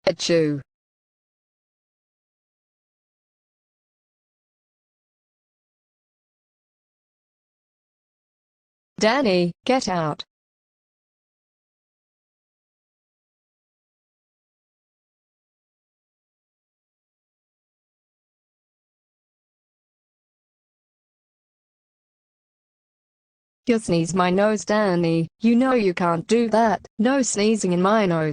Achoo. Danny, get out. You sneeze my nose, Danny. You know you can't do that. No sneezing in my nose.